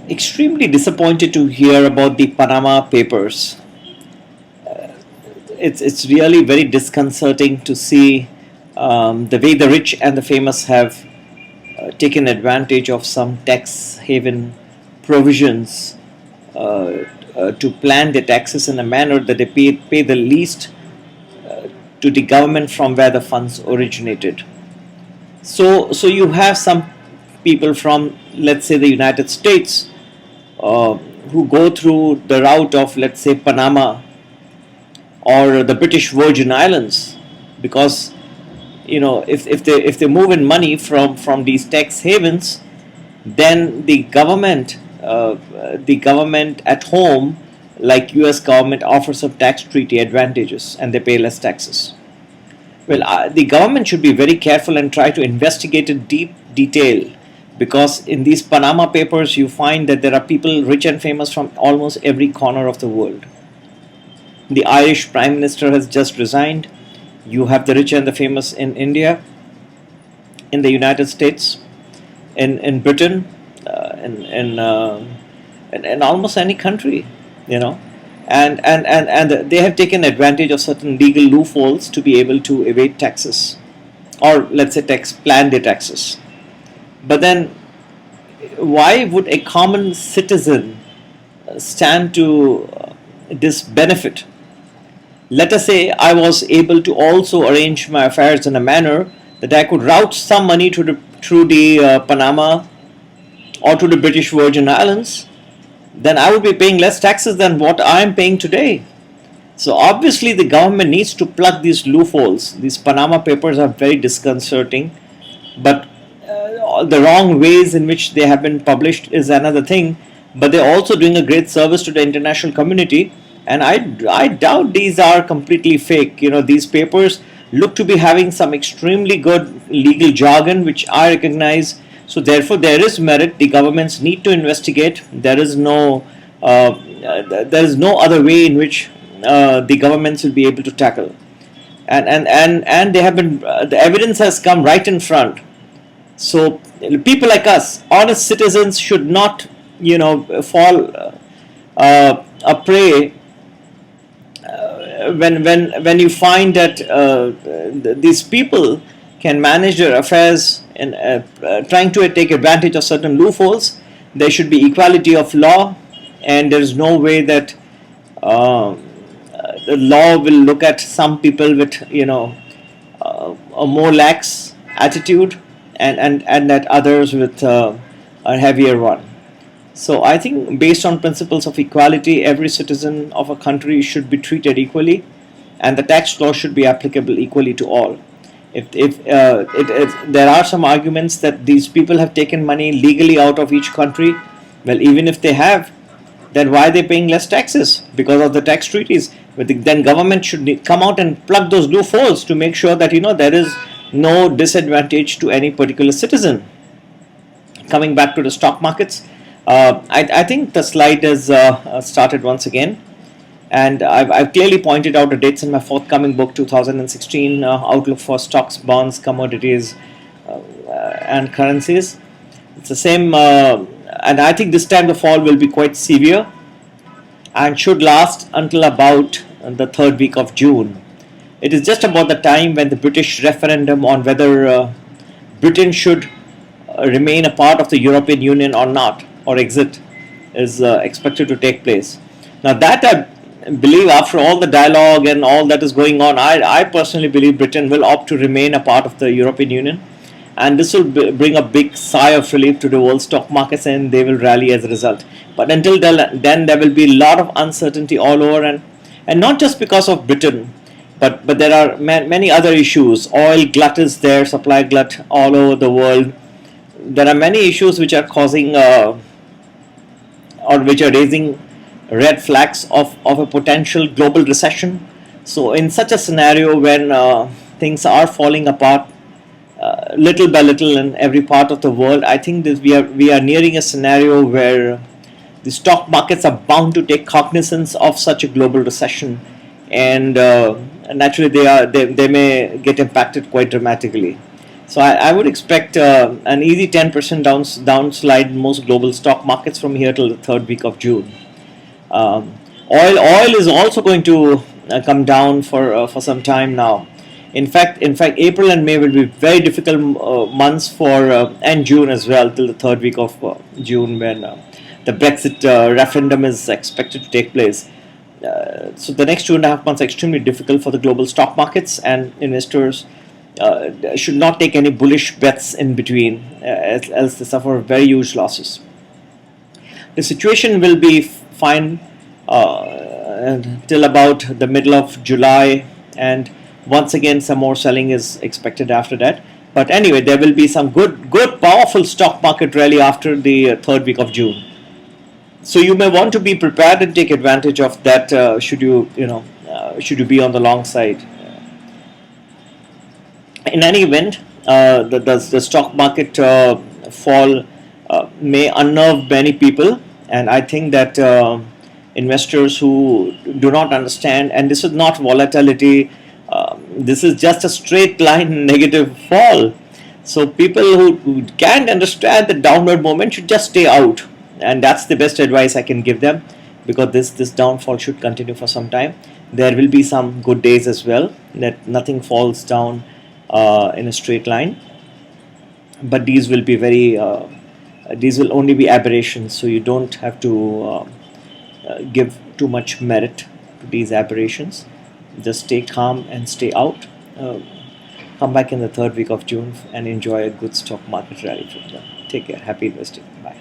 extremely disappointed to hear about the Panama Papers. It's really very disconcerting to see the way the rich and the famous have taken advantage of some tax haven provisions to plan their taxes in a manner that they pay the least to the government from where the funds originated. So you have some people from, let's say, the United States who go through the route of, let's say, Panama or the British Virgin Islands, because if they move in money from these tax havens, then the government at home, like U.S. government, offers some tax treaty advantages and they pay less taxes. Well, the government should be very careful and try to investigate in deep detail, because in these Panama Papers you find that there are people rich and famous from almost every corner of the world. The Irish Prime Minister has just resigned. You have the rich and the famous in India, in the United States, in Britain, in almost any country, you know. And they have taken advantage of certain legal loopholes to be able to evade taxes, or let's say plan their taxes. But then, why would a common citizen stand to this benefit? Let us say I was able to also arrange my affairs in a manner that I could route some money through the Panama or to the British Virgin Islands. Then I would be paying less taxes than what I am paying today. So obviously the government needs to plug these loopholes. These Panama Papers are very disconcerting, but the wrong ways in which they have been published is another thing. But they're also doing a great service to the international community, and I doubt these are completely fake. These papers look to be having some extremely good legal jargon, which I recognize. So therefore, there is merit. The governments need to investigate. There is no other way in which the governments will be able to tackle. And they have been the evidence has come right in front. So people like us, honest citizens, should not fall a prey when you find that these people can manage their affairs and trying to take advantage of certain loopholes. There should be equality of law, and there is no way that the law will look at some people with a more lax attitude, and that others with a heavier one. So I think, based on principles of equality, every citizen of a country should be treated equally, and the tax law should be applicable equally to all. If there are some arguments that these people have taken money legally out of each country, well, even if they have, then why are they paying less taxes? Because of the tax treaties. But then government should come out and plug those loopholes to make sure that there is no disadvantage to any particular citizen. Coming back to the stock markets, I think the slide has started once again, and I've clearly pointed out the dates in my forthcoming book, 2016 Outlook for Stocks, Bonds, Commodities, and Currencies. It's the same, and I think this time the fall will be quite severe and should last until about the third week of June. It is just about the time when the British referendum on whether Britain should remain a part of the European Union or not, or exit, is expected to take place. Now, that I believe, after all the dialogue and all that is going on, I personally believe Britain will opt to remain a part of the European Union, and this will bring a big sigh of relief to the world stock markets, and they will rally as a result. But until then, there will be a lot of uncertainty all over, and not just because of Britain, but there are many other issues. Oil glut is there, supply glut all over the world. There are many issues which are causing or which are raising red flags of a potential global recession. So in such a scenario, when things are falling apart little by little in every part of the world, I think that we are nearing a scenario where the stock markets are bound to take cognizance of such a global recession, and naturally they may get impacted quite dramatically. So I would expect an easy 10% downslide in most global stock markets from here till the third week of June. Um, oil is also going to come down for some time now. In fact, April and May will be very difficult months for and June as well till the third week of June when the Brexit referendum is expected to take place. So the next 2.5 months are extremely difficult for the global stock markets, and investors should not take any bullish bets in between, else they suffer very huge losses. The situation will be fine till about the middle of July, and once again some more selling is expected after that. But anyway, there will be some good, powerful stock market rally after the third week of June. So you may want to be prepared and take advantage of that. Should you be on the long side. In any event, the stock market fall may unnerve many people, and I think that investors who do not understand, and this is not volatility, this is just a straight line negative fall. So people who can't understand the downward moment should just stay out, and that's the best advice I can give them, because this downfall should continue for some time. There will be some good days as well that nothing falls down in a straight line, but these will only be aberrations, so you don't have to give too much merit to these aberrations. Just stay calm and stay out. Come back in the third week of June and enjoy a good stock market rally from them. Take care. Happy investing. Bye.